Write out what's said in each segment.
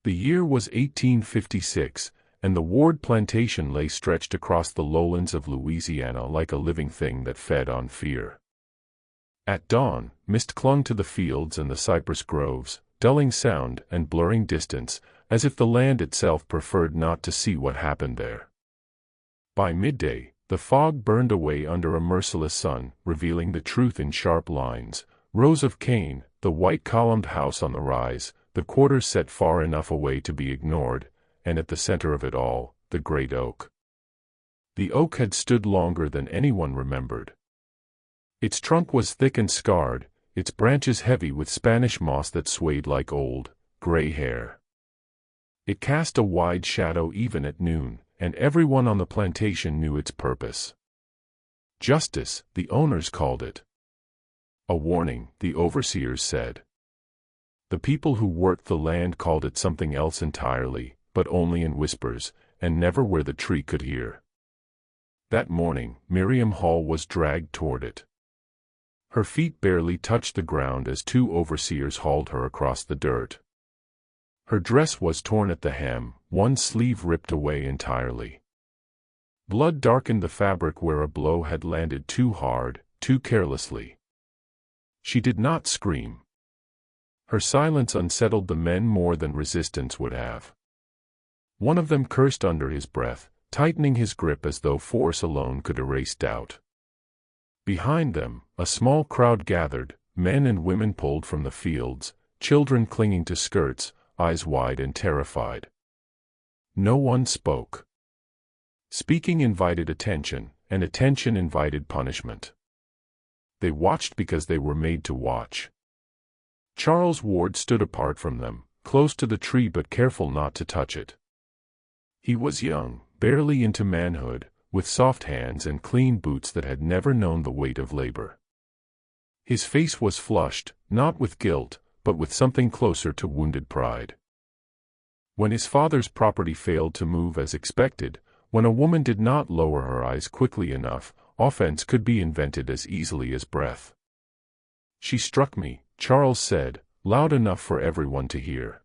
The year was 1856, and the Ward plantation lay stretched across the lowlands of Louisiana like a living thing that fed on fear. At dawn, mist clung to the fields and the cypress groves, dulling sound and blurring distance, as if the land itself preferred not to see what happened there. By midday, the fog burned away under a merciless sun, revealing the truth in sharp lines: rows of cane, the white-columned house on the rise, the quarters set far enough away to be ignored, and at the center of it all, the great oak. The oak had stood longer than anyone remembered. Its trunk was thick and scarred, its branches heavy with Spanish moss that swayed like old, gray hair. It cast a wide shadow even at noon, and everyone on the plantation knew its purpose. Justice, the owners called it. A warning, the overseers said. The people who worked the land called it something else entirely, but only in whispers, and never where the tree could hear. That morning, Miriam Hall was dragged toward it. Her feet barely touched the ground as two overseers hauled her across the dirt. Her dress was torn at the hem, one sleeve ripped away entirely. Blood darkened the fabric where a blow had landed too hard, too carelessly. She did not scream. Her silence unsettled the men more than resistance would have. One of them cursed under his breath, tightening his grip as though force alone could erase doubt. Behind them, a small crowd gathered, men and women pulled from the fields, children clinging to skirts, eyes wide and terrified. No one spoke. Speaking invited attention, and attention invited punishment. They watched because they were made to watch. Charles Ward stood apart from them, close to the tree but careful not to touch it. He was young, barely into manhood, with soft hands and clean boots that had never known the weight of labor. His face was flushed, not with guilt, but with something closer to wounded pride. When his father's property failed to move as expected, when a woman did not lower her eyes quickly enough, offense could be invented as easily as breath. "She struck me," Charles said, loud enough for everyone to hear.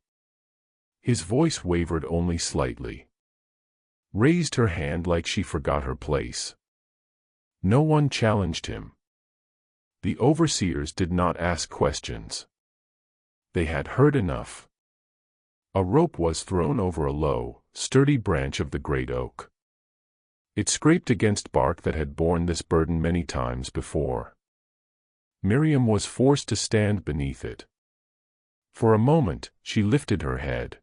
His voice wavered only slightly. Raised her hand like she forgot her place. No one challenged him. The overseers did not ask questions. They had heard enough. A rope was thrown over a low, sturdy branch of the great oak. It scraped against bark that had borne this burden many times before. Miriam was forced to stand beneath it. For a moment, she lifted her head.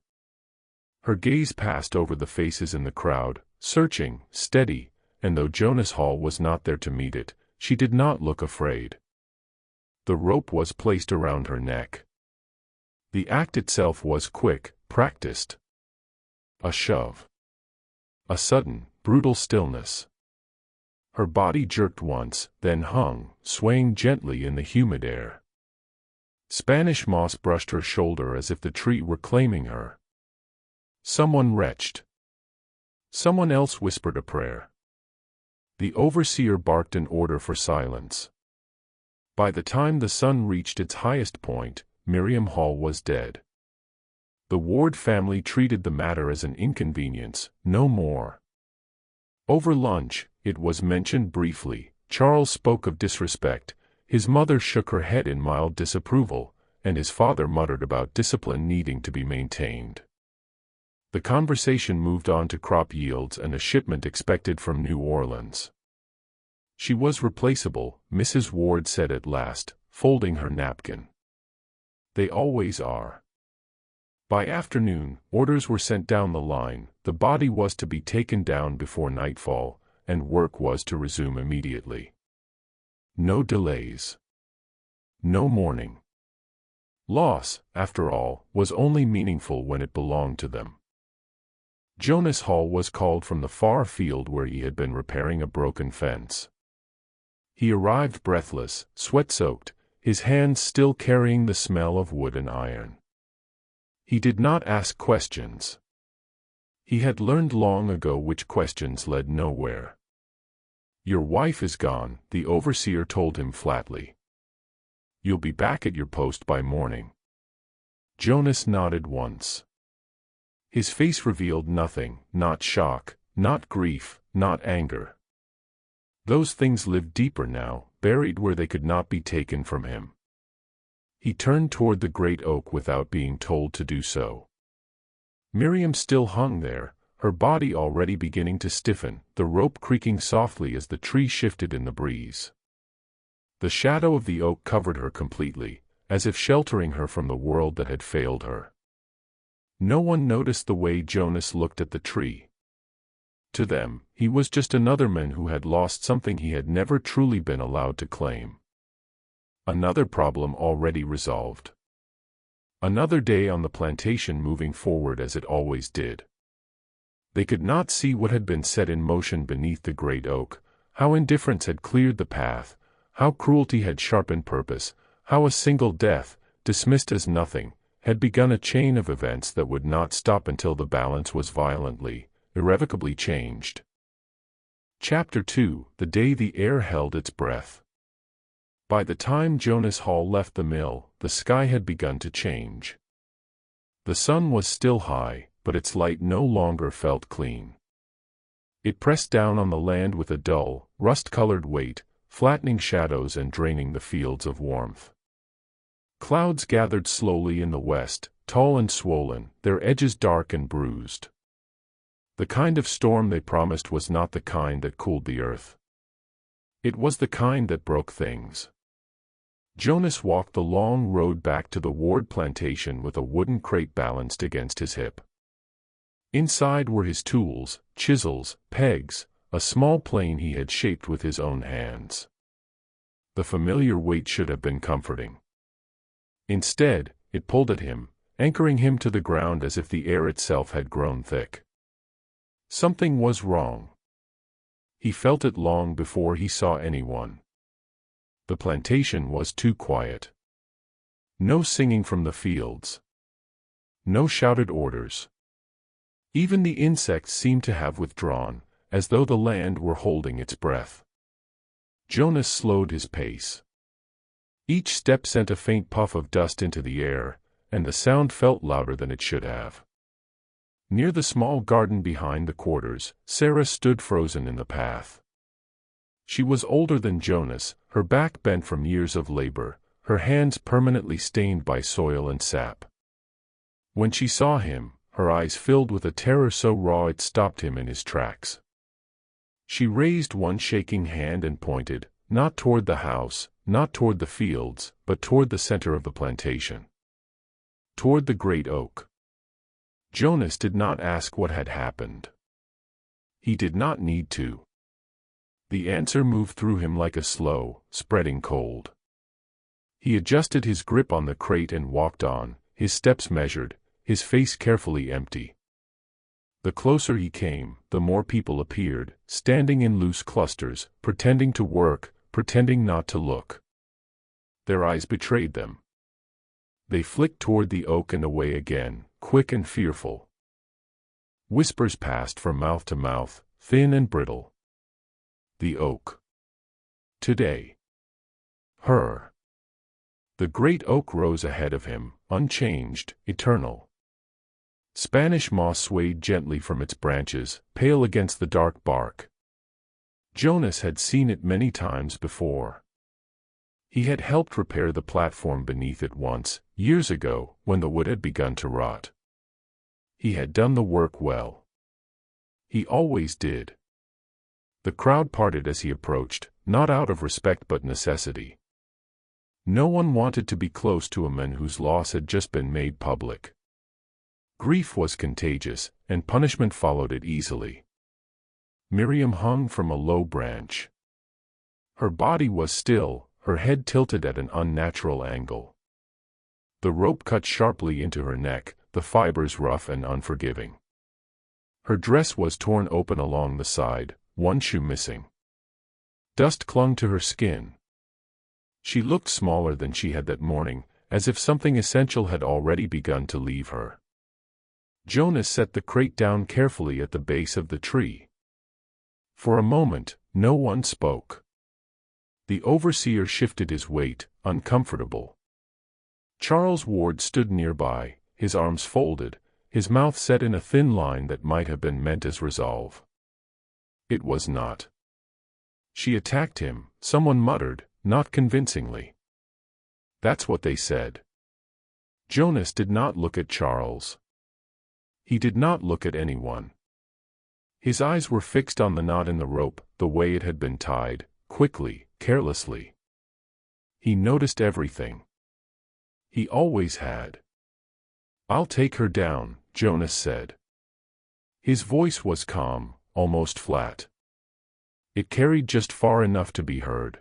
Her gaze passed over the faces in the crowd, searching, steady, and though Jonas Hall was not there to meet it, she did not look afraid. The rope was placed around her neck. The act itself was quick, practiced. A shove. A sudden, brutal stillness. Her body jerked once, then hung, swaying gently in the humid air. Spanish moss brushed her shoulder as if the tree were claiming her. Someone retched. Someone else whispered a prayer. The overseer barked an order for silence. By the time the sun reached its highest point, Miriam Hall was dead. The Ward family treated the matter as an inconvenience, no more. Over lunch, it was mentioned briefly. Charles spoke of disrespect, his mother shook her head in mild disapproval, and his father muttered about discipline needing to be maintained. The conversation moved on to crop yields and a shipment expected from New Orleans. "She was replaceable," Mrs. Ward said at last, folding her napkin. "They always are." By afternoon, orders were sent down the line, the body was to be taken down before nightfall, and work was to resume immediately. No delays. No mourning. Loss, after all, was only meaningful when it belonged to them. Jonas Hall was called from the far field where he had been repairing a broken fence. He arrived breathless, sweat-soaked, his hands still carrying the smell of wood and iron. He did not ask questions. He had learned long ago which questions led nowhere. "Your wife is gone," the overseer told him flatly. "You'll be back at your post by morning." Jonas nodded once. His face revealed nothing, not shock, not grief, not anger. Those things lived deeper now, buried where they could not be taken from him. He turned toward the great oak without being told to do so. Miriam still hung there, her body already beginning to stiffen, the rope creaking softly as the tree shifted in the breeze. The shadow of the oak covered her completely, as if sheltering her from the world that had failed her. No one noticed the way Jonas looked at the tree. To them, he was just another man who had lost something he had never truly been allowed to claim. Another problem already resolved. Another day on the plantation moving forward as it always did. They could not see what had been set in motion beneath the great oak, how indifference had cleared the path, how cruelty had sharpened purpose, how a single death, dismissed as nothing, had begun a chain of events that would not stop until the balance was violently, irrevocably changed. Chapter 2: The Day the Air Held Its Breath. By the time Jonas Hall left the mill, the sky had begun to change. The sun was still high, but its light no longer felt clean. It pressed down on the land with a dull, rust-colored weight, flattening shadows and draining the fields of warmth. Clouds gathered slowly in the west, tall and swollen, their edges dark and bruised. The kind of storm they promised was not the kind that cooled the earth. It was the kind that broke things. Jonas walked the long road back to the Ward plantation with a wooden crate balanced against his hip. Inside were his tools, chisels, pegs, a small plane he had shaped with his own hands. The familiar weight should have been comforting. Instead, it pulled at him, anchoring him to the ground as if the air itself had grown thick. Something was wrong. He felt it long before he saw anyone. The plantation was too quiet. No singing from the fields. No shouted orders. Even the insects seemed to have withdrawn, as though the land were holding its breath. Jonas slowed his pace. Each step sent a faint puff of dust into the air, and the sound felt louder than it should have. Near the small garden behind the quarters, Sarah stood frozen in the path. She was older than Jonas, her back bent from years of labor, her hands permanently stained by soil and sap. When she saw him, her eyes filled with a terror so raw it stopped him in his tracks. She raised one shaking hand and pointed, not toward the house, not toward the fields, but toward the center of the plantation. Toward the great oak. Jonas did not ask what had happened. He did not need to. The answer moved through him like a slow, spreading cold. He adjusted his grip on the crate and walked on, his steps measured, his face carefully empty. The closer he came, the more people appeared, standing in loose clusters, pretending to work, pretending not to look. Their eyes betrayed them. They flicked toward the oak and away again, quick and fearful. Whispers passed from mouth to mouth, thin and brittle. The oak. Today. Her. The great oak rose ahead of him, unchanged, eternal. Spanish moss swayed gently from its branches, pale against the dark bark. Jonas had seen it many times before. He had helped repair the platform beneath it once, years ago, when the wood had begun to rot. He had done the work well. He always did. The crowd parted as he approached, not out of respect but necessity. No one wanted to be close to a man whose loss had just been made public. Grief was contagious, and punishment followed it easily. Miriam hung from a low branch. Her body was still, her head tilted at an unnatural angle. The rope cut sharply into her neck, the fibers rough and unforgiving. Her dress was torn open along the side, one shoe missing. Dust clung to her skin. She looked smaller than she had that morning, as if something essential had already begun to leave her. Jonas set the crate down carefully at the base of the tree. For a moment, no one spoke. The overseer shifted his weight, uncomfortable. Charles Ward stood nearby, his arms folded, his mouth set in a thin line that might have been meant as resolve. It was not. She attacked him, someone muttered, not convincingly. That's what they said. Jonas did not look at Charles. He did not look at anyone. His eyes were fixed on the knot in the rope, the way it had been tied, quickly, carelessly. He noticed everything. He always had. "I'll take her down," Jonas said. His voice was calm, almost flat. It carried just far enough to be heard.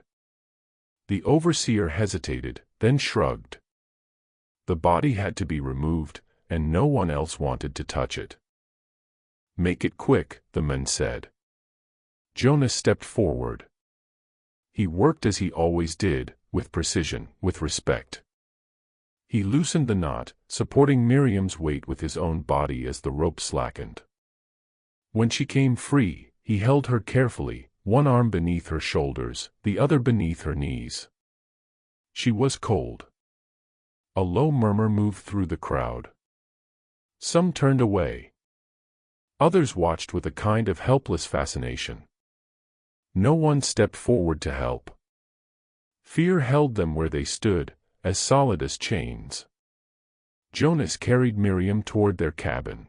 The overseer hesitated, then shrugged. The body had to be removed, and no one else wanted to touch it. "Make it quick," the men said. Jonas stepped forward. He worked as he always did, with precision, with respect. He loosened the knot, supporting Miriam's weight with his own body as the rope slackened. When she came free, he held her carefully, one arm beneath her shoulders, the other beneath her knees. She was cold. A low murmur moved through the crowd. Some turned away. Others watched with a kind of helpless fascination. No one stepped forward to help. Fear held them where they stood, as solid as chains. Jonas carried Miriam toward their cabin.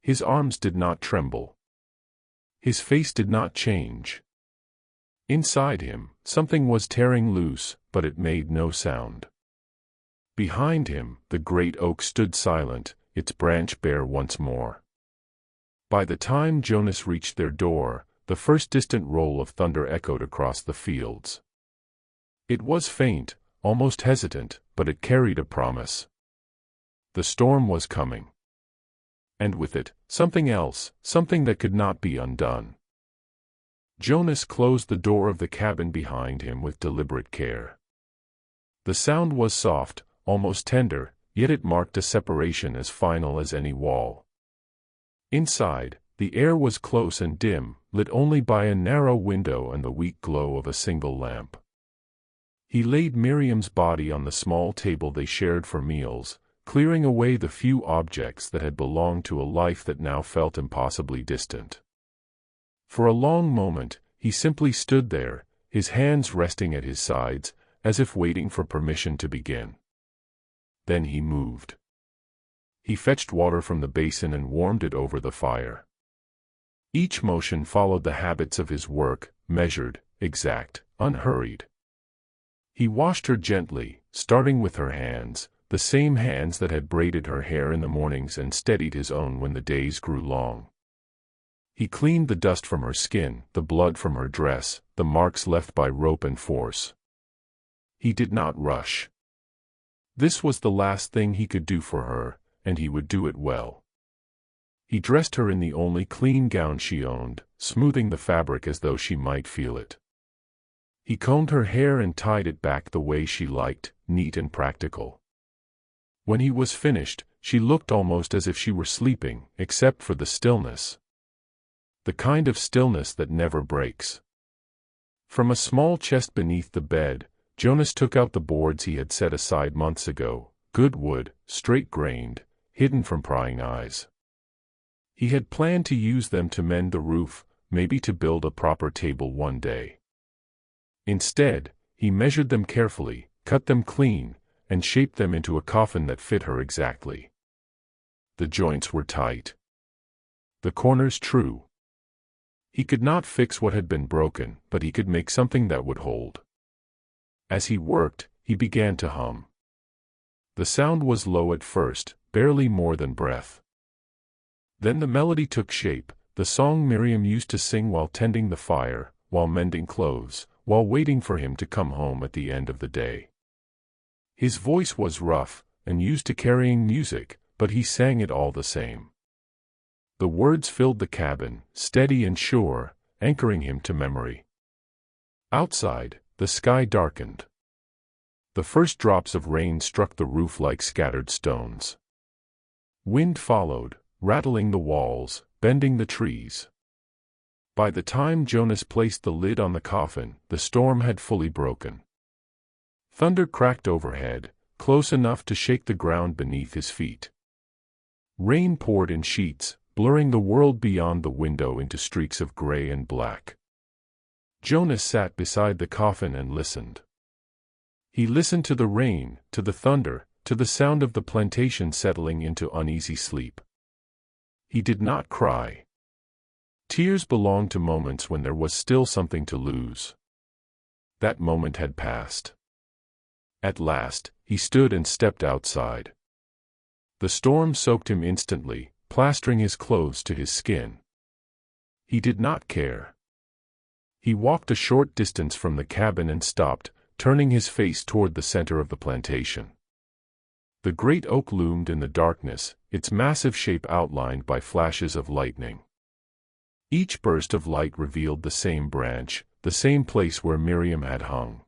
His arms did not tremble. His face did not change. Inside him, something was tearing loose, but it made no sound. Behind him, the great oak stood silent, its branch bare once more. By the time Jonas reached their door, the first distant roll of thunder echoed across the fields. It was faint, almost hesitant, but it carried a promise. The storm was coming. And with it, something else, something that could not be undone. Jonas closed the door of the cabin behind him with deliberate care. The sound was soft, almost tender, yet it marked a separation as final as any wall. Inside, the air was close and dim, lit only by a narrow window and the weak glow of a single lamp. He laid Miriam's body on the small table they shared for meals, clearing away the few objects that had belonged to a life that now felt impossibly distant. For a long moment, he simply stood there, his hands resting at his sides, as if waiting for permission to begin. Then he moved. He fetched water from the basin and warmed it over the fire. Each motion followed the habits of his work, measured, exact, unhurried. He washed her gently, starting with her hands, the same hands that had braided her hair in the mornings and steadied his own when the days grew long. He cleaned the dust from her skin, the blood from her dress, the marks left by rope and force. He did not rush. This was the last thing he could do for her, and he would do it well. He dressed her in the only clean gown she owned, smoothing the fabric as though she might feel it. He combed her hair and tied it back the way she liked, neat and practical. When he was finished, she looked almost as if she were sleeping, except for the stillness. The kind of stillness that never breaks. From a small chest beneath the bed, Jonas took out the boards he had set aside months ago, good wood, straight-grained, hidden from prying eyes. He had planned to use them to mend the roof, maybe to build a proper table one day. Instead, he measured them carefully, cut them clean, and shaped them into a coffin that fit her exactly. The joints were tight. The corners true. He could not fix what had been broken, but he could make something that would hold. As he worked, he began to hum. The sound was low at first, barely more than breath. Then the melody took shape, the song Miriam used to sing while tending the fire, while mending clothes, while waiting for him to come home at the end of the day. His voice was rough, and used to carrying music, but he sang it all the same. The words filled the cabin, steady and sure, anchoring him to memory. Outside, the sky darkened. The first drops of rain struck the roof like scattered stones. Wind followed, rattling the walls, bending the trees. By the time Jonas placed the lid on the coffin, the storm had fully broken. Thunder cracked overhead, close enough to shake the ground beneath his feet. Rain poured in sheets, blurring the world beyond the window into streaks of gray and black. Jonas sat beside the coffin and listened. He listened to the rain, to the thunder, to the sound of the plantation settling into uneasy sleep. He did not cry. Tears belonged to moments when there was still something to lose. That moment had passed. At last, he stood and stepped outside. The storm soaked him instantly, plastering his clothes to his skin. He did not care. He walked a short distance from the cabin and stopped, turning his face toward the center of the plantation. The great oak loomed in the darkness, its massive shape outlined by flashes of lightning. Each burst of light revealed the same branch, the same place where Miriam had hung.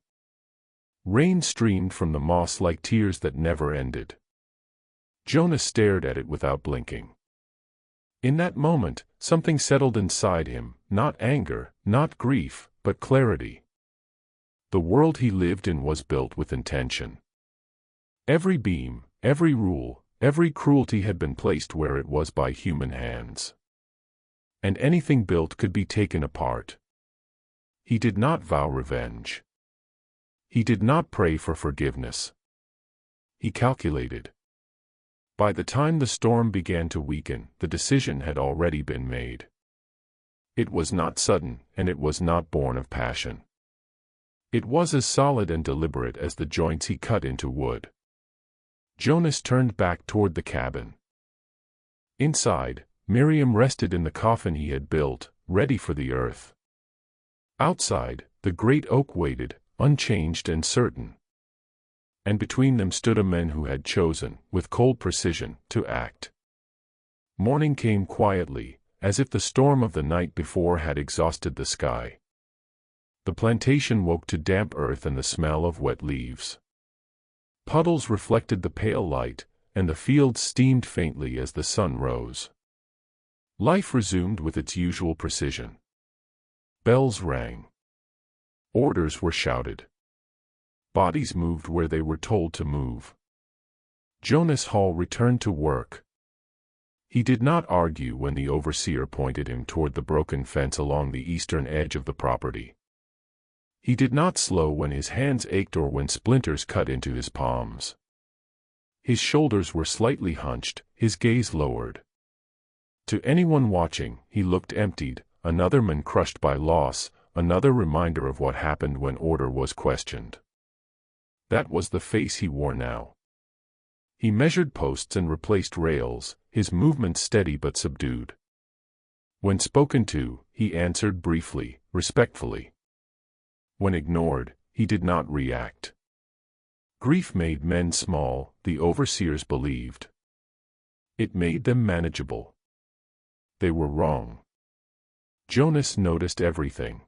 Rain streamed from the moss like tears that never ended. Jonas stared at it without blinking. In that moment, something settled inside him, not anger, not grief, but clarity. The world he lived in was built with intention. Every beam, every rule, every cruelty had been placed where it was by human hands. And anything built could be taken apart. He did not vow revenge. He did not pray for forgiveness. He calculated. By the time the storm began to weaken, the decision had already been made. It was not sudden, and it was not born of passion. It was as solid and deliberate as the joints he cut into wood. Jonas turned back toward the cabin. Inside, Miriam rested in the coffin he had built, ready for the earth. Outside, the great oak waited, unchanged and certain. And between them stood a man who had chosen, with cold precision, to act. Morning came quietly, as if the storm of the night before had exhausted the sky. The plantation woke to damp earth and the smell of wet leaves. Puddles reflected the pale light, and the fields steamed faintly as the sun rose. Life resumed with its usual precision. Bells rang. Orders were shouted. Bodies moved where they were told to move. Jonas Hall returned to work. He did not argue when the overseer pointed him toward the broken fence along the eastern edge of the property. He did not slow when his hands ached or when splinters cut into his palms. His shoulders were slightly hunched, his gaze lowered. To anyone watching, he looked emptied, another man crushed by loss, another reminder of what happened when order was questioned. That was the face he wore now. He measured posts and replaced rails, his movements steady but subdued. When spoken to, he answered briefly, respectfully. When ignored, he did not react. Grief made men small, the overseers believed. It made them manageable. They were wrong. Jonas noticed everything.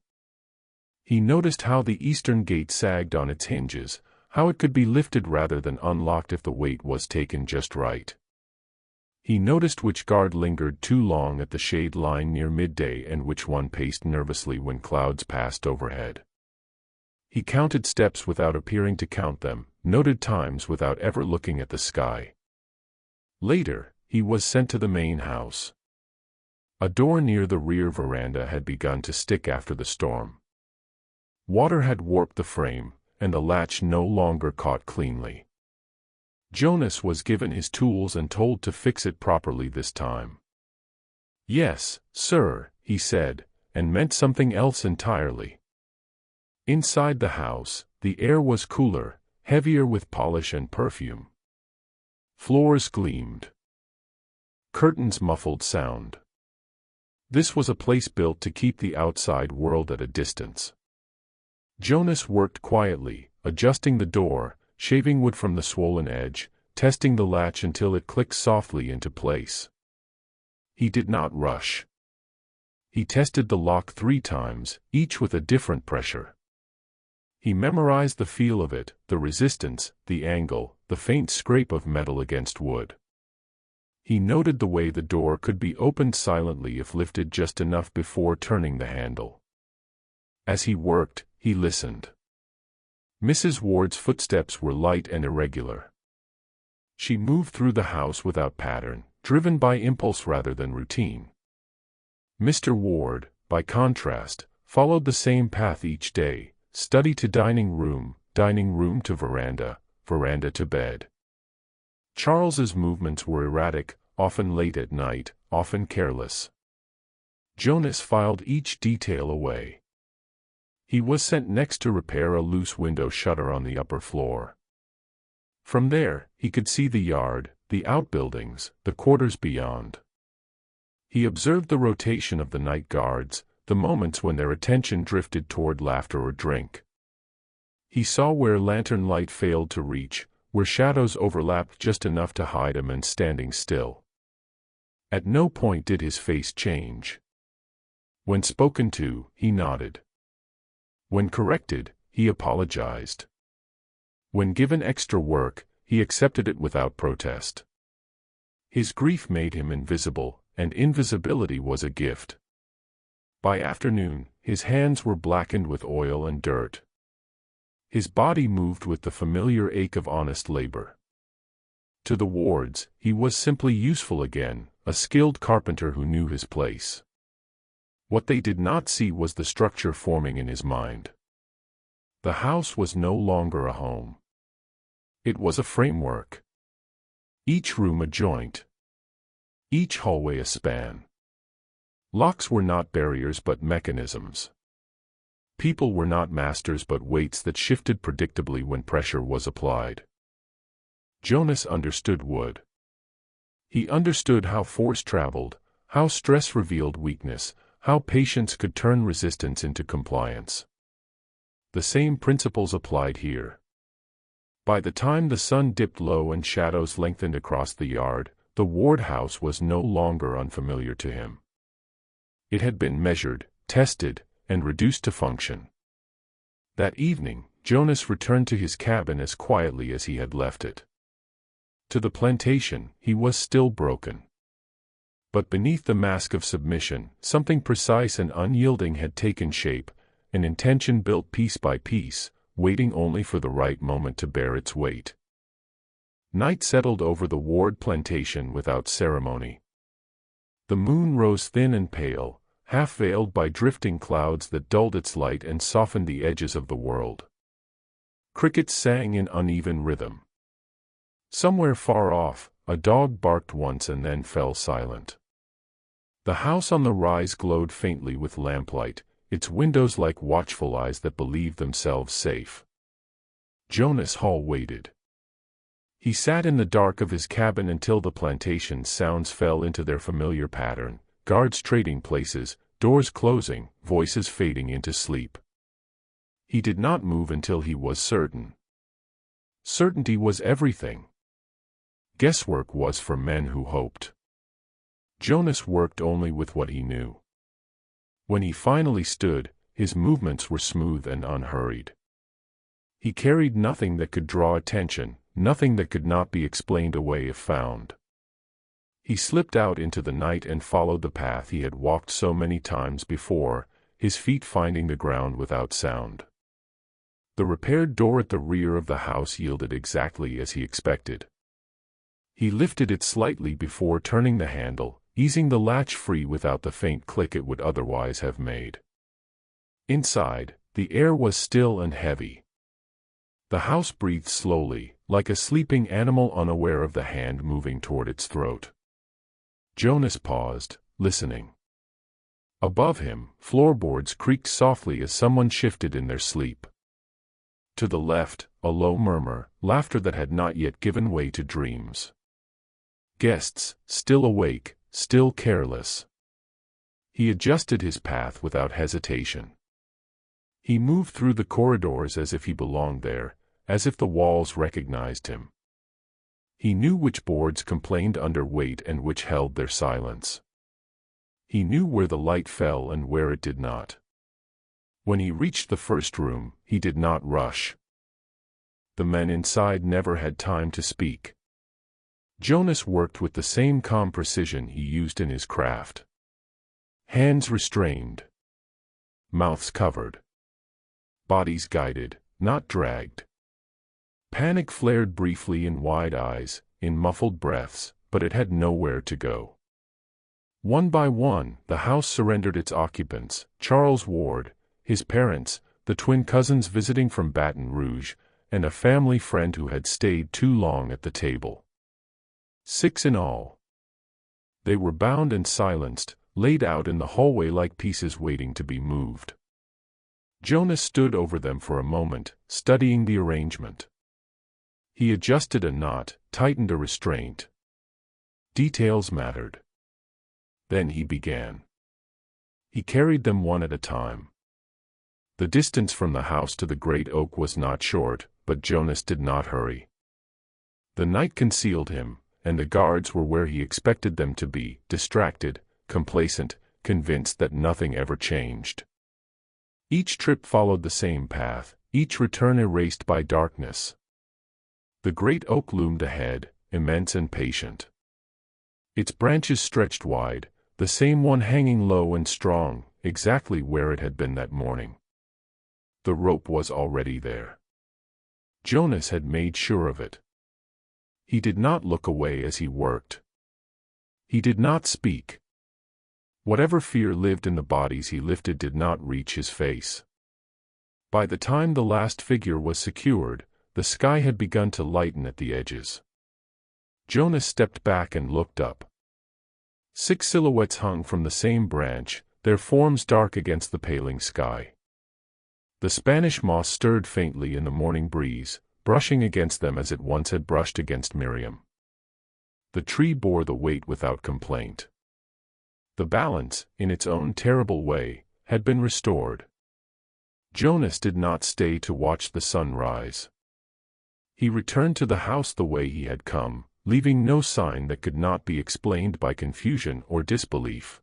He noticed how the eastern gate sagged on its hinges, how it could be lifted rather than unlocked if the weight was taken just right. He noticed which guard lingered too long at the shade line near midday and which one paced nervously when clouds passed overhead. He counted steps without appearing to count them, noted times without ever looking at the sky. Later, he was sent to the main house. A door near the rear veranda had begun to stick after the storm. Water had warped the frame, and the latch no longer caught cleanly. Jonas was given his tools and told to fix it properly this time. "Yes, sir," he said, and meant something else entirely. Inside the house, the air was cooler, heavier with polish and perfume. Floors gleamed. Curtains muffled sound. This was a place built to keep the outside world at a distance. Jonas worked quietly, adjusting the door, shaving wood from the swollen edge, testing the latch until it clicked softly into place. He did not rush. He tested the lock 3 times, each with a different pressure. He memorized the feel of it, the resistance, the angle, the faint scrape of metal against wood. He noted the way the door could be opened silently if lifted just enough before turning the handle. As he worked, he listened. Mrs. Ward's footsteps were light and irregular. She moved through the house without pattern, driven by impulse rather than routine. Mr. Ward, by contrast, followed the same path each day: study to dining room to veranda, veranda to bed. Charles's movements were erratic, often late at night, often careless. Jonas filed each detail away. He was sent next to repair a loose window shutter on the upper floor. From there, he could see the yard, the outbuildings, the quarters beyond. He observed the rotation of the night guards, the moments when their attention drifted toward laughter or drink. He saw where lantern light failed to reach, where shadows overlapped just enough to hide a man standing still. At no point did his face change. When spoken to, he nodded. When corrected, he apologized. When given extra work, he accepted it without protest. His grief made him invisible, and invisibility was a gift. By afternoon, his hands were blackened with oil and dirt. His body moved with the familiar ache of honest labor. To the Wards, he was simply useful again, a skilled carpenter who knew his place. What they did not see was the structure forming in his mind. The house was no longer a home. It was a framework. Each room a joint. Each hallway a span. Locks were not barriers but mechanisms. People were not masters but weights that shifted predictably when pressure was applied. Jonas understood wood. He understood how force traveled, how stress revealed weakness, how patience could turn resistance into compliance. The same principles applied here. By the time the sun dipped low and shadows lengthened across the yard, the Ward house was no longer unfamiliar to him. It had been measured, tested, and reduced to function. That evening, Jonas returned to his cabin as quietly as he had left it. To the plantation, he was still broken. But beneath the mask of submission, something precise and unyielding had taken shape, an intention built piece by piece, waiting only for the right moment to bear its weight. Night settled over the Ward plantation without ceremony. The moon rose thin and pale, half veiled by drifting clouds that dulled its light and softened the edges of the world. Crickets sang in uneven rhythm. Somewhere far off, a dog barked once and then fell silent. The house on the rise glowed faintly with lamplight, its windows like watchful eyes that believed themselves safe. Jonas Hall waited. He sat in the dark of his cabin until the plantation's sounds fell into their familiar pattern, guards trading places, doors closing, voices fading into sleep. He did not move until he was certain. Certainty was everything. Guesswork was for men who hoped. Jonas worked only with what he knew. When he finally stood, his movements were smooth and unhurried. He carried nothing that could draw attention, nothing that could not be explained away if found. He slipped out into the night and followed the path he had walked so many times before, his feet finding the ground without sound. The repaired door at the rear of the house yielded exactly as he expected. He lifted it slightly before turning the handle, easing the latch free without the faint click it would otherwise have made. Inside, the air was still and heavy. The house breathed slowly, like a sleeping animal unaware of the hand moving toward its throat. Jonas paused, listening. Above him, floorboards creaked softly as someone shifted in their sleep. To the left, a low murmur, laughter that had not yet given way to dreams. Guests, still awake, still careless. He adjusted his path without hesitation. He moved through the corridors as if he belonged there, as if the walls recognized him. He knew which boards complained under weight and which held their silence. He knew where the light fell and where it did not. When he reached the first room, he did not rush. The men inside never had time to speak. Jonas worked with the same calm precision he used in his craft. Hands restrained. Mouths covered. Bodies guided, not dragged. Panic flared briefly in wide eyes, in muffled breaths, but it had nowhere to go. One by one, the house surrendered its occupants: Charles Ward, his parents, the twin cousins visiting from Baton Rouge, and a family friend who had stayed too long at the table. 6 in all. They were bound and silenced, laid out in the hallway like pieces waiting to be moved. Jonas stood over them for a moment, studying the arrangement. He adjusted a knot, tightened a restraint. Details mattered. Then he began. He carried them one at a time. The distance from the house to the great oak was not short, but Jonas did not hurry. The night concealed him, and the guards were where he expected them to be, distracted, complacent, convinced that nothing ever changed. Each trip followed the same path, each return erased by darkness. The great oak loomed ahead, immense and patient. Its branches stretched wide, the same one hanging low and strong, exactly where it had been that morning. The rope was already there. Jonas had made sure of it. He did not look away as he worked. He did not speak. Whatever fear lived in the bodies he lifted did not reach his face. By the time the last figure was secured, the sky had begun to lighten at the edges. Jonas stepped back and looked up. 6 silhouettes hung from the same branch, their forms dark against the paling sky. The Spanish moss stirred faintly in the morning breeze, brushing against them as it once had brushed against Miriam. The tree bore the weight without complaint. The balance, in its own terrible way, had been restored. Jonas did not stay to watch the sun rise. He returned to the house the way he had come, leaving no sign that could not be explained by confusion or disbelief.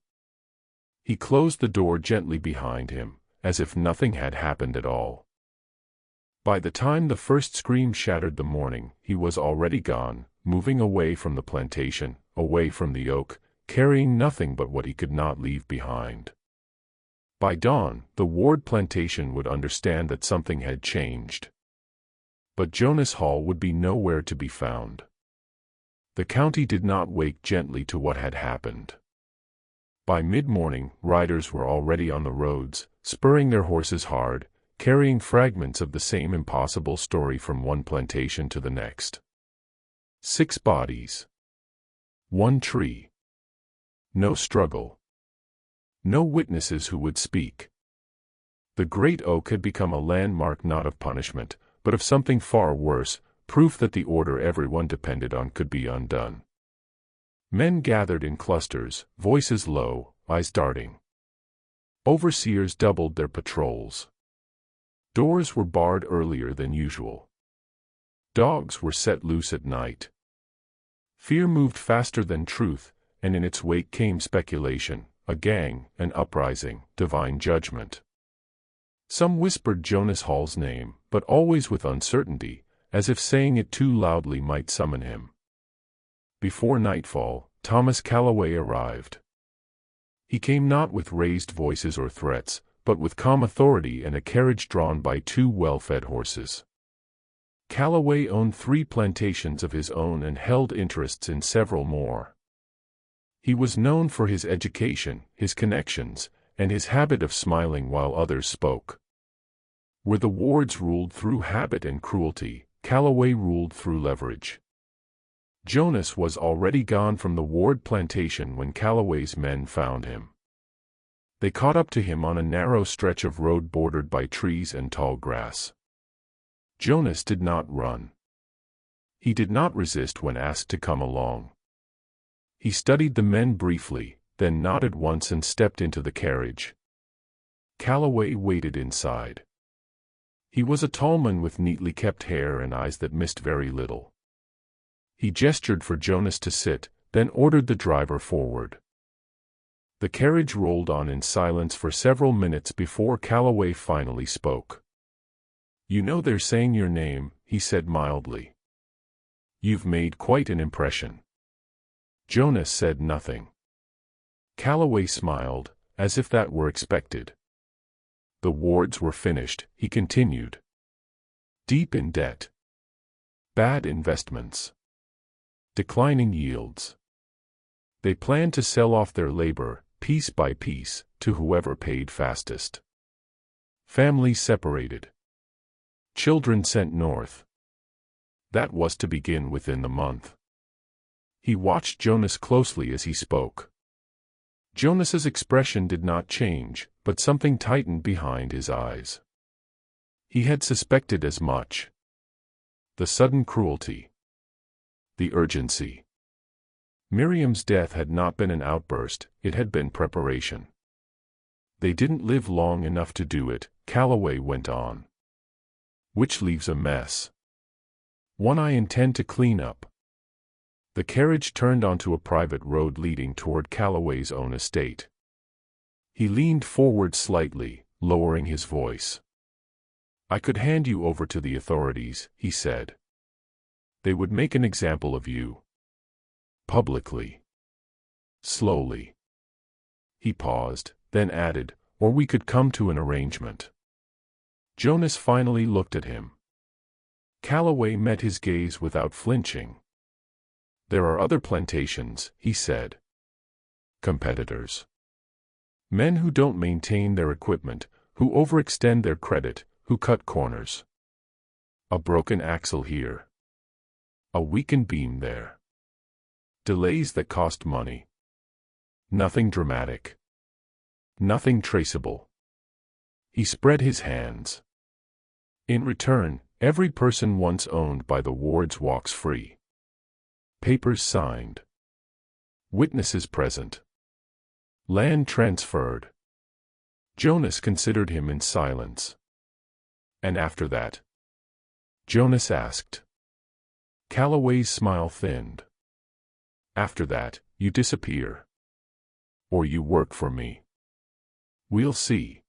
He closed the door gently behind him, as if nothing had happened at all. By the time the first scream shattered the morning, he was already gone, moving away from the plantation, away from the oak, carrying nothing but what he could not leave behind. By dawn, the Ward plantation would understand that something had changed. But Jonas Hall would be nowhere to be found. The county did not wake gently to what had happened. By mid-morning, riders were already on the roads, spurring their horses hard, carrying fragments of the same impossible story from one plantation to the next. 6 bodies. 1 tree. No struggle. No witnesses who would speak. The great oak had become a landmark not of punishment, but of something far worse, proof that the order everyone depended on could be undone. Men gathered in clusters, voices low, eyes darting. Overseers doubled their patrols. Doors were barred earlier than usual. Dogs were set loose at night. Fear moved faster than truth, and in its wake came speculation, a gang, an uprising, divine judgment. Some whispered Jonas Hall's name, but always with uncertainty, as if saying it too loudly might summon him. Before nightfall, Thomas Calloway arrived. He came not with raised voices or threats, but with calm authority and a carriage drawn by 2 well-fed horses. Calloway owned 3 plantations of his own and held interests in several more. He was known for his education, his connections, and his habit of smiling while others spoke. Where the Wards ruled through habit and cruelty, Calloway ruled through leverage. Jonas was already gone from the Ward plantation when Calloway's men found him. They caught up to him on a narrow stretch of road bordered by trees and tall grass. Jonas did not run. He did not resist when asked to come along. He studied the men briefly, then nodded once and stepped into the carriage. Calloway waited inside. He was a tall man with neatly kept hair and eyes that missed very little. He gestured for Jonas to sit, then ordered the driver forward. The carriage rolled on in silence for several minutes before Calloway finally spoke. "You know they're saying your name," he said mildly. "You've made quite an impression." Jonas said nothing. Calloway smiled, as if that were expected. The Wards were finished, he continued. Deep in debt. Bad investments. Declining yields. They planned to sell off their labor, piece by piece, to whoever paid fastest. Families separated. Children sent north. That was to begin within the month. He watched Jonas closely as he spoke. Jonas's expression did not change, but something tightened behind his eyes. He had suspected as much. The sudden cruelty. The urgency. Miriam's death had not been an outburst, it had been preparation. They didn't live long enough to do it, Calloway went on. Which leaves a mess. One I intend to clean up. The carriage turned onto a private road leading toward Calloway's own estate. He leaned forward slightly, lowering his voice. I could hand you over to the authorities, he said. They would make an example of you. Publicly. Slowly. He paused, then added, or we could come to an arrangement. Jonas finally looked at him. Calloway met his gaze without flinching. There are other plantations, he said. Competitors. Men who don't maintain their equipment, who overextend their credit, who cut corners. A broken axle here. A weakened beam there. Delays that cost money. Nothing dramatic. Nothing traceable. He spread his hands. In return, every person once owned by the wards walks free. Papers signed. Witnesses present. Land transferred. Jonas considered him in silence. And after that? Jonas asked. Calloway's smile thinned. After that, you disappear. Or you work for me. We'll see.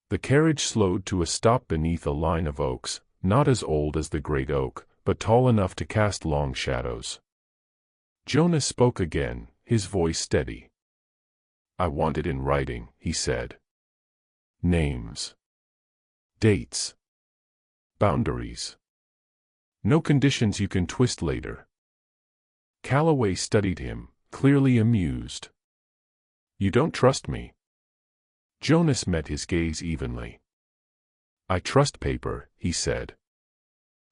The carriage slowed to a stop beneath a line of oaks, not as old as the great oak, but tall enough to cast long shadows. Jonas spoke again, his voice steady. I want it in writing, he said. Names. Dates. Boundaries. No conditions you can twist later. Calloway studied him, clearly amused. You don't trust me? Jonas met his gaze evenly. I trust paper, he said.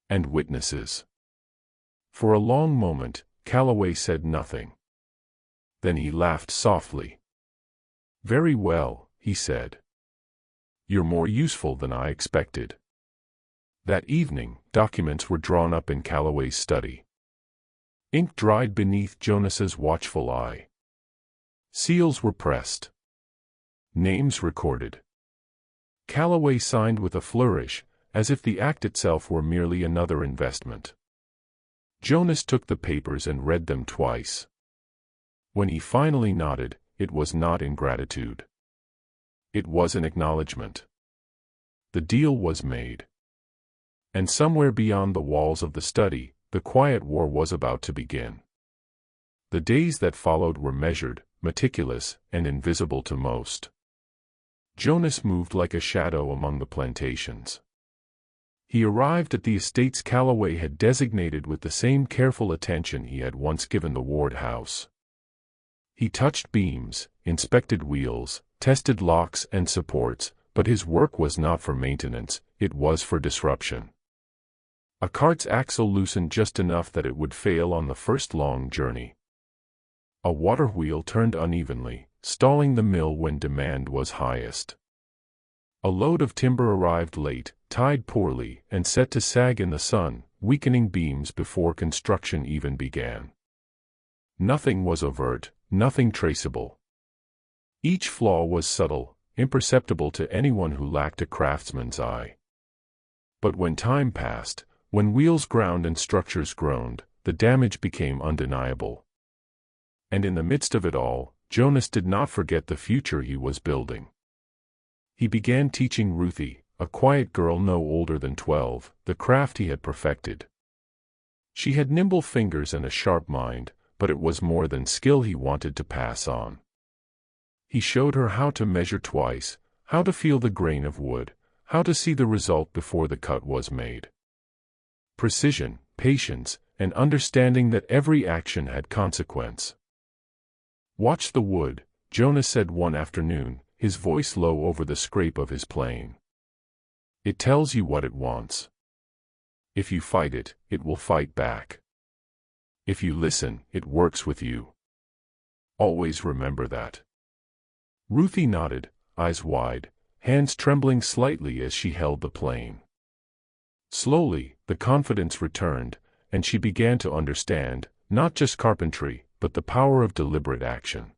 And witnesses. For a long moment, Calloway said nothing. Then he laughed softly. Very well, he said. You're more useful than I expected. That evening, documents were drawn up in Calloway's study. Ink dried beneath Jonas's watchful eye. Seals were pressed. Names recorded. Calloway signed with a flourish, as if the act itself were merely another investment. Jonas took the papers and read them twice. When he finally nodded, it was not ingratitude. It was an acknowledgement. The deal was made. And somewhere beyond the walls of the study, the quiet war was about to begin. The days that followed were measured, meticulous, and invisible to most. Jonas moved like a shadow among the plantations. He arrived at the estates Calloway had designated with the same careful attention he had once given the ward house. He touched beams, inspected wheels, tested locks and supports, but his work was not for maintenance, it was for disruption. A cart's axle loosened just enough that it would fail on the first long journey. A water wheel turned unevenly, stalling the mill when demand was highest. A load of timber arrived late, tied poorly, and set to sag in the sun, weakening beams before construction even began. Nothing was overt, nothing traceable. Each flaw was subtle, imperceptible to anyone who lacked a craftsman's eye. But when time passed, when wheels ground and structures groaned, the damage became undeniable. And in the midst of it all, Jonas did not forget the future he was building. He began teaching Ruthie, a quiet girl no older than 12, the craft he had perfected. She had nimble fingers and a sharp mind, but it was more than skill he wanted to pass on. He showed her how to measure twice, how to feel the grain of wood, how to see the result before the cut was made. Precision, patience, and understanding that every action had consequence. "Watch the wood," Jonas said one afternoon, his voice low over the scrape of his plane. "It tells you what it wants. If you fight it, it will fight back. If you listen, it works with you. Always remember that." Ruthie nodded, eyes wide, hands trembling slightly as she held the plane. Slowly, the confidence returned, and she began to understand, not just carpentry, but the power of deliberate action.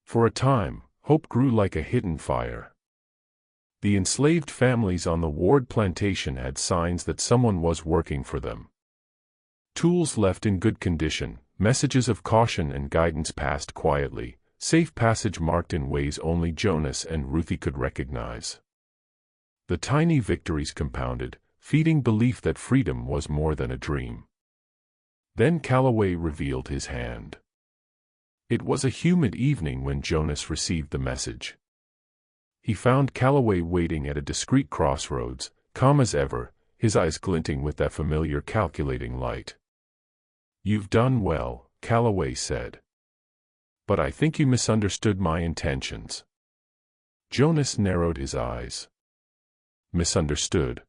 For a time, hope grew like a hidden fire. The enslaved families on the Ward plantation had signs that someone was working for them. Tools left in good condition, messages of caution and guidance passed quietly, safe passage marked in ways only Jonas and Ruthie could recognize. The tiny victories compounded, feeding belief that freedom was more than a dream. Then Calloway revealed his hand. It was a humid evening when Jonas received the message. He found Calloway waiting at a discreet crossroads, calm as ever, his eyes glinting with that familiar calculating light. "You've done well," Calloway said. "But I think you misunderstood my intentions." Jonas narrowed his eyes. "Misunderstood?"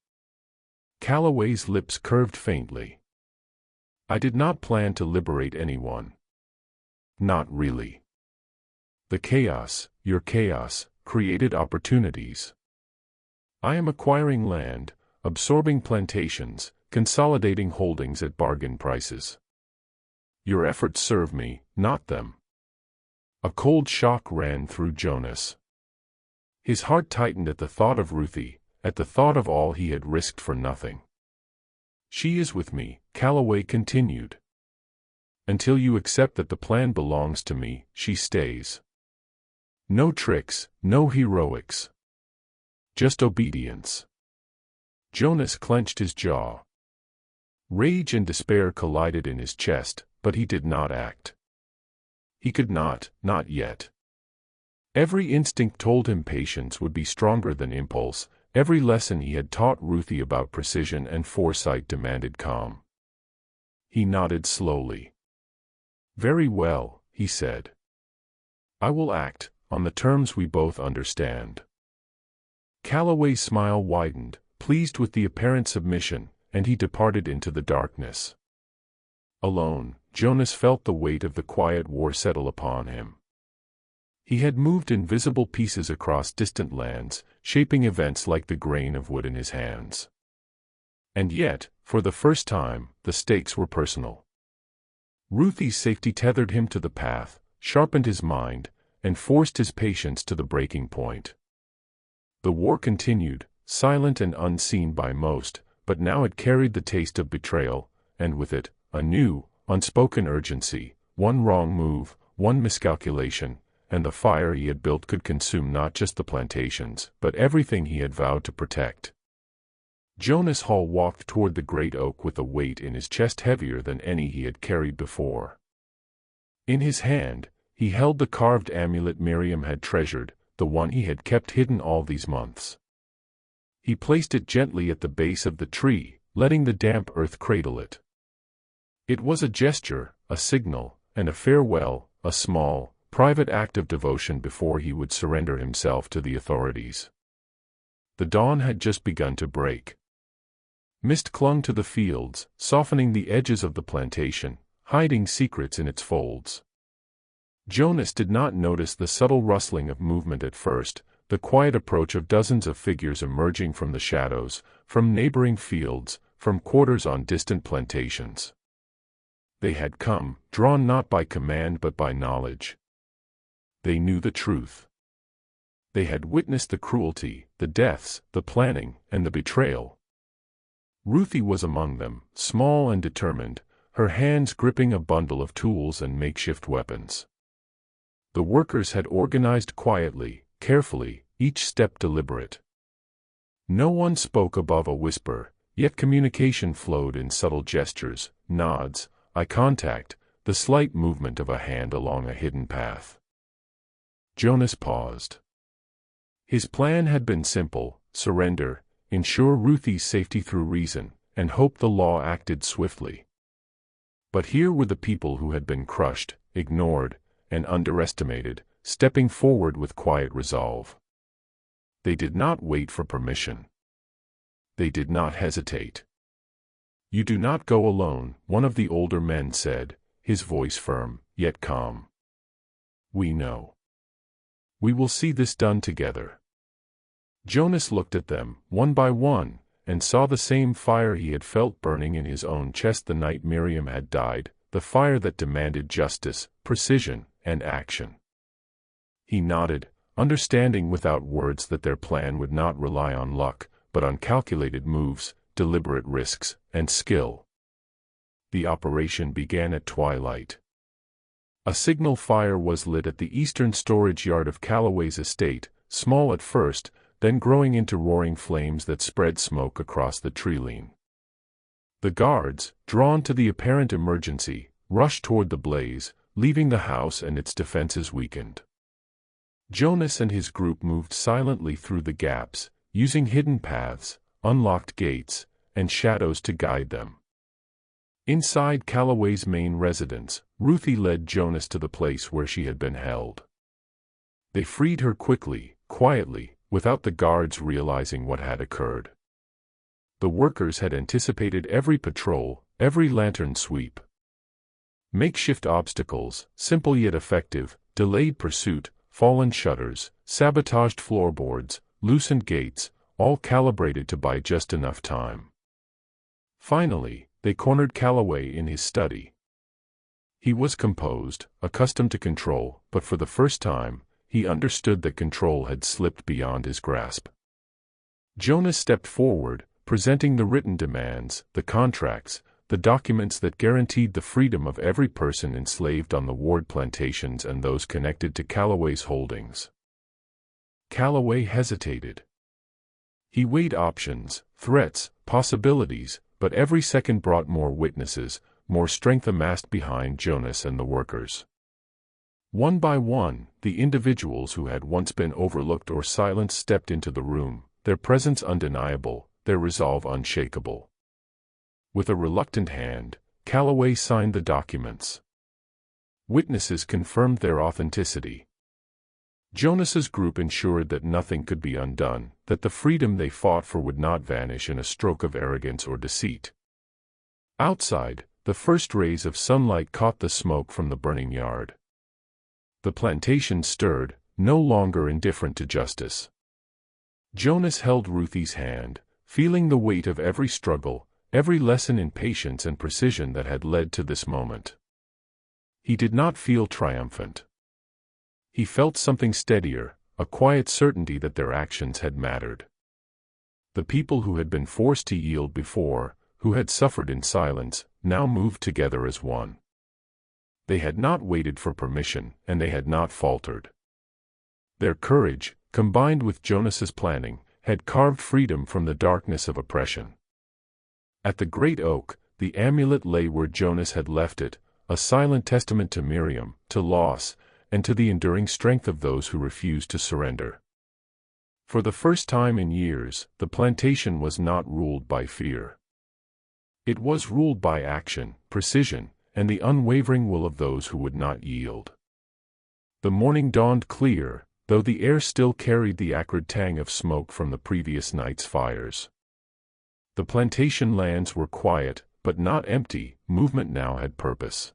Calloway's lips curved faintly. "I did not plan to liberate anyone." "Not really. The chaos, your chaos, created opportunities. I am acquiring land, absorbing plantations, consolidating holdings at bargain prices. Your efforts serve me, not them." A cold shock ran through Jonas. His heart tightened at the thought of Ruthie, at the thought of all he had risked for nothing. "She is with me," Calloway continued. "Until you accept that the plan belongs to me, she stays. No tricks, no heroics. Just obedience." Jonas clenched his jaw. Rage and despair collided in his chest, but he did not act. He could not yet. Every instinct told him patience would be stronger than impulse, every lesson he had taught Ruthie about precision and foresight demanded calm. He nodded slowly. "Very well," he said. "I will act, on the terms we both understand." Calloway's smile widened, pleased with the apparent submission, and he departed into the darkness. Alone, Jonas felt the weight of the quiet war settle upon him. He had moved invisible pieces across distant lands, shaping events like the grain of wood in his hands. And yet, for the first time, the stakes were personal. Ruthie's safety tethered him to the path, sharpened his mind, and forced his patience to the breaking point. The war continued, silent and unseen by most, but now it carried the taste of betrayal, and with it, a new, unspoken urgency. One wrong move, one miscalculation, and the fire he had built could consume not just the plantations, but everything he had vowed to protect. Jonas Hall walked toward the great oak with a weight in his chest heavier than any he had carried before. In his hand, he held the carved amulet Miriam had treasured, the one he had kept hidden all these months. He placed it gently at the base of the tree, letting the damp earth cradle it. It was a gesture, a signal, and a farewell, a small, private act of devotion before he would surrender himself to the authorities. The dawn had just begun to break. Mist clung to the fields, softening the edges of the plantation, hiding secrets in its folds. Jonas did not notice the subtle rustling of movement at first, the quiet approach of dozens of figures emerging from the shadows, from neighboring fields, from quarters on distant plantations. They had come, drawn not by command but by knowledge. They knew the truth. They had witnessed the cruelty, the deaths, the planning, and the betrayal. Ruthie was among them, small and determined, her hands gripping a bundle of tools and makeshift weapons. The workers had organized quietly, carefully, each step deliberate. No one spoke above a whisper, yet communication flowed in subtle gestures, nods, eye contact, the slight movement of a hand along a hidden path. Jonas paused. His plan had been simple: surrender, ensure Ruthie's safety through reason, and hope the law acted swiftly. But here were the people who had been crushed, ignored, and underestimated, stepping forward with quiet resolve. They did not wait for permission. They did not hesitate. "You do not go alone," one of the older men said, his voice firm, yet calm. "We know. We will see this done together." Jonas looked at them, one by one, and saw the same fire he had felt burning in his own chest the night Miriam had died, the fire that demanded justice, precision, and action. He nodded, understanding without words that their plan would not rely on luck, but on calculated moves, deliberate risks, and skill. The operation began at twilight. A signal fire was lit at the eastern storage yard of Calloway's estate, small at first, then growing into roaring flames that spread smoke across the treeline. The guards, drawn to the apparent emergency, rushed toward the blaze, leaving the house and its defenses weakened. Jonas and his group moved silently through the gaps, using hidden paths, unlocked gates, and shadows to guide them. Inside Calloway's main residence, Ruthie led Jonas to the place where she had been held. They freed her quickly, quietly, without the guards realizing what had occurred. The workers had anticipated every patrol, every lantern sweep. Makeshift obstacles, simple yet effective, delayed pursuit, fallen shutters, sabotaged floorboards, loosened gates, all calibrated to buy just enough time. Finally, they cornered Calloway in his study. He was composed, accustomed to control, but for the first time, he understood that control had slipped beyond his grasp. Jonas stepped forward, presenting the written demands, the contracts, the documents that guaranteed the freedom of every person enslaved on the Ward plantations and those connected to Calloway's holdings. Calloway hesitated. He weighed options, threats, possibilities, but every second brought more witnesses, more strength amassed behind Jonas and the workers. One by one, the individuals who had once been overlooked or silenced stepped into the room, their presence undeniable, their resolve unshakable. With a reluctant hand, Calloway signed the documents. Witnesses confirmed their authenticity. Jonas's group ensured that nothing could be undone, that the freedom they fought for would not vanish in a stroke of arrogance or deceit. Outside, the first rays of sunlight caught the smoke from the burning yard. The plantation stirred, no longer indifferent to justice. Jonas held Ruthie's hand, feeling the weight of every struggle, every lesson in patience and precision that had led to this moment. He did not feel triumphant. He felt something steadier, a quiet certainty that their actions had mattered. The people who had been forced to yield before, who had suffered in silence, now moved together as one. They had not waited for permission, and they had not faltered. Their courage, combined with Jonas's planning, had carved freedom from the darkness of oppression. At the great oak, the amulet lay where Jonas had left it, a silent testament to Miriam, to loss, and to the enduring strength of those who refused to surrender. For the first time in years, the plantation was not ruled by fear. It was ruled by action, precision, and the unwavering will of those who would not yield. The morning dawned clear, though the air still carried the acrid tang of smoke from the previous night's fires. The plantation lands were quiet, but not empty. Movement now had purpose.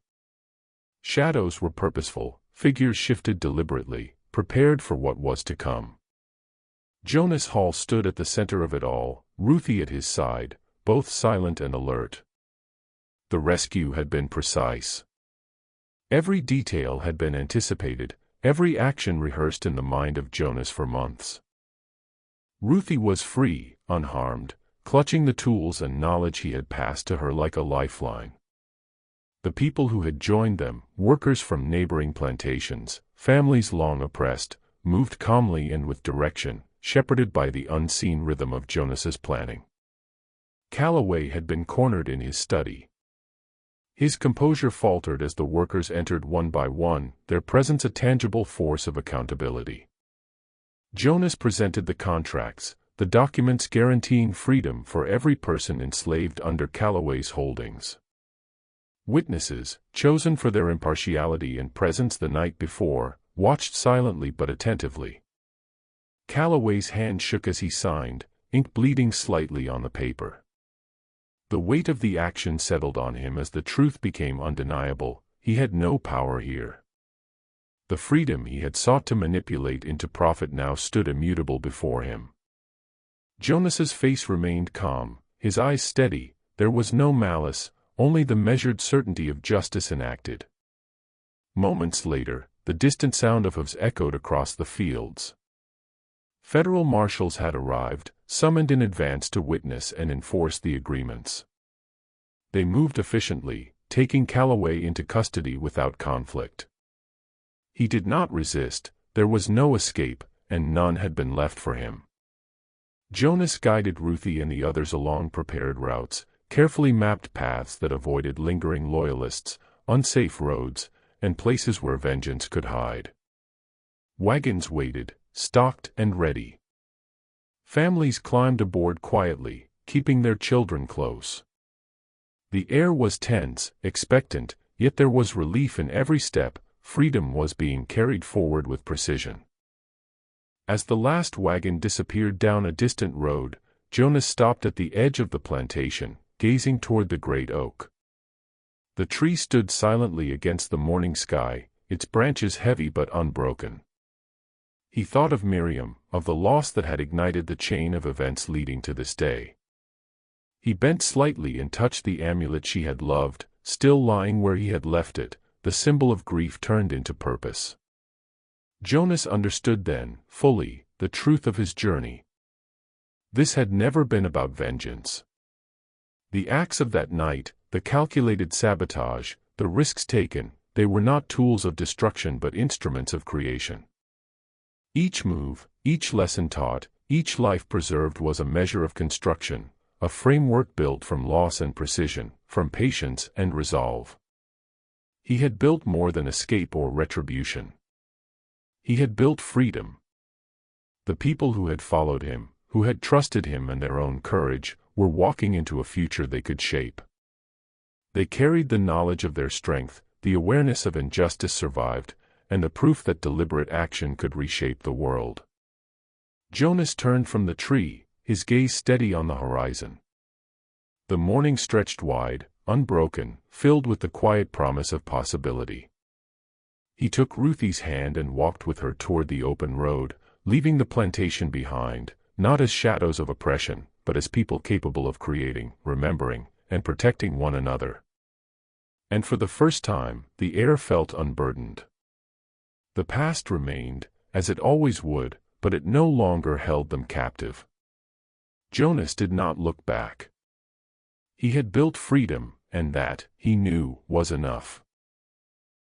Shadows were purposeful, figures shifted deliberately, prepared for what was to come. Jonas Hall stood at the center of it all, Ruthie at his side, both silent and alert. The rescue had been precise. Every detail had been anticipated, every action rehearsed in the mind of Jonas for months. Ruthie was free, unharmed, clutching the tools and knowledge he had passed to her like a lifeline. The people who had joined them, workers from neighboring plantations, families long oppressed, moved calmly and with direction, shepherded by the unseen rhythm of Jonas's planning. Calloway had been cornered in his study. His composure faltered as the workers entered one by one, their presence a tangible force of accountability. Jonas presented the contracts, the documents guaranteeing freedom for every person enslaved under Calloway's holdings. Witnesses, chosen for their impartiality and presence the night before, watched silently but attentively. Calloway's hand shook as he signed, ink bleeding slightly on the paper. The weight of the action settled on him as the truth became undeniable: he had no power here. The freedom he had sought to manipulate into profit now stood immutable before him. Jonas's face remained calm, his eyes steady. There was no malice, only the measured certainty of justice enacted. Moments later, the distant sound of hooves echoed across the fields. Federal marshals had arrived, summoned in advance to witness and enforce the agreements. They moved efficiently, taking Calloway into custody without conflict. He did not resist, there was no escape, and none had been left for him. Jonas guided Ruthie and the others along prepared routes, carefully mapped paths that avoided lingering loyalists, unsafe roads, and places where vengeance could hide. Wagons waited, stocked and ready. Families climbed aboard quietly, keeping their children close. The air was tense, expectant, yet there was relief in every step. Freedom was being carried forward with precision. As the last wagon disappeared down a distant road, Jonas stopped at the edge of the plantation, gazing toward the great oak. The tree stood silently against the morning sky, its branches heavy but unbroken. He thought of Miriam, of the loss that had ignited the chain of events leading to this day. He bent slightly and touched the amulet she had loved, still lying where he had left it, the symbol of grief turned into purpose. Jonas understood then, fully, the truth of his journey. This had never been about vengeance. The acts of that night, the calculated sabotage, the risks taken, they were not tools of destruction but instruments of creation. Each move, each lesson taught, each life preserved was a measure of construction, a framework built from loss and precision, from patience and resolve. He had built more than escape or retribution. He had built freedom. The people who had followed him, who had trusted him and their own courage, were walking into a future they could shape. They carried the knowledge of their strength, the awareness of injustice survived, and the proof that deliberate action could reshape the world. Jonas turned from the tree, his gaze steady on the horizon. The morning stretched wide, unbroken, filled with the quiet promise of possibility. He took Ruthie's hand and walked with her toward the open road, leaving the plantation behind, not as shadows of oppression, but as people capable of creating, remembering, and protecting one another. And for the first time, the air felt unburdened. The past remained, as it always would, but it no longer held them captive. Jonas did not look back. He had built freedom, and that, he knew, was enough.